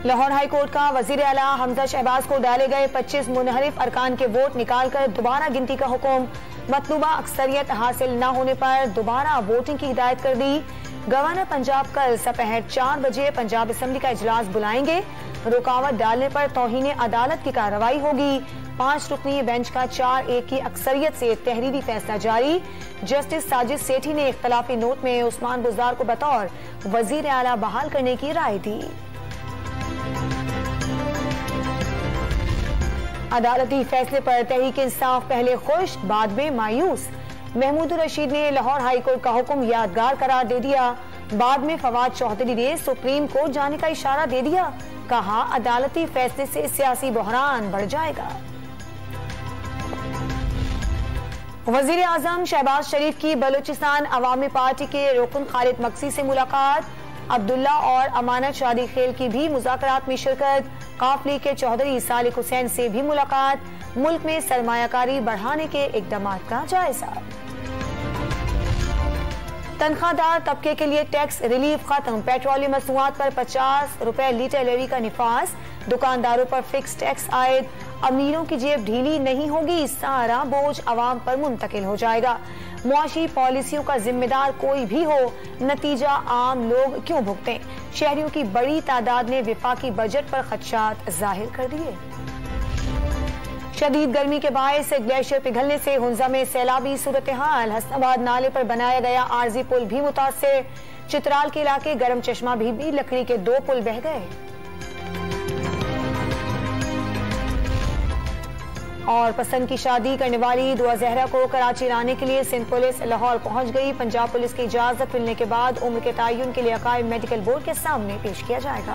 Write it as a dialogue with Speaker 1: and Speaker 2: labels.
Speaker 1: Lahore high court का वजीर आला हमजा शहबाज को डाले गए 25 मुनहरिफ अरकान के वोट निकालकर दोबारा गिनती का हुक्म। मतलूबा अक्सरियत हासिल न होने पर दोबारा वोटिंग की हिदायत कर दी। गवर्नर पंजाब कल दोपहर 4 बजे पंजाब असेंबली का इजलास बुलाएंगे। रुकावट डालने पर तौहीन अदालत की कार्रवाई होगी। 5 रुकनी बेंच का 4-1 की अक्सरियत से तहरीरी फैसला जारी। जस्टिस साजिद सेठी ने इख्तलाफी नोट में उस्मान बुज़दार को बतौर वजीर आला बहाल करने की राय दी। अदालती फैसले पर तहरीक इंसाफ पहले खुश बाद में मायूस। महमूद रशीद ने लाहौर हाई कोर्ट का हुक्म यादगार करार दे दिया। बाद में फवाद चौधरी ने सुप्रीम कोर्ट जाने का इशारा दे दिया। कहा अदालती फैसले से सियासी बहरान बढ़ जाएगा। वजीर आजम शहबाज शरीफ की बलूचिस्तान अवामी पार्टी के रुकन खालिद मक्सी से मुलाकात। अब्दुल्ला और अमानत शादी खेल की भी मुज़ाकरात में शिरकत। काफली के चौधरी सालिक हुसैन से भी मुलाकात। मुल्क में सरमायाकारी बढ़ाने के इकदाम का जायजा। तनख्वाहदार तबके के लिए टैक्स रिलीफ खत्म। पेट्रोलियम मसनूआत पर 50 रुपए लीटर लेवी का निफास। दुकानदारों पर फिक्स टैक्स आयद। अमीरों की जेब ढीली नहीं होगी, सारा बोझ अवाम पर मुंतकिल हो जाएगा। मुआशी पॉलिसियों का जिम्मेदार कोई भी हो, नतीजा आम लोग क्यों भुगतें। शहरियों की बड़ी तादाद ने विफाकी बजट पर खदशात जाहिर कर दिए। शदीद गर्मी के बायस ग्लेशियर पिघलने से हुंजा में सैलाबी सूरत हाल। हसनाबाद नाले पर बनाया गया आरजी पुल भी मुतासिर। चित्राल के इलाके गरम चश्मा भी लकड़ी के 2 पुल बह गए। और पसंद की शादी करने वाली दुआ जहरा को कराची लाने के लिए सिंध पुलिस लाहौर पहुंच गई। पंजाब पुलिस की इजाजत मिलने के बाद उम्र के तयन के लिए अकायद मेडिकल बोर्ड के सामने पेश किया जाएगा।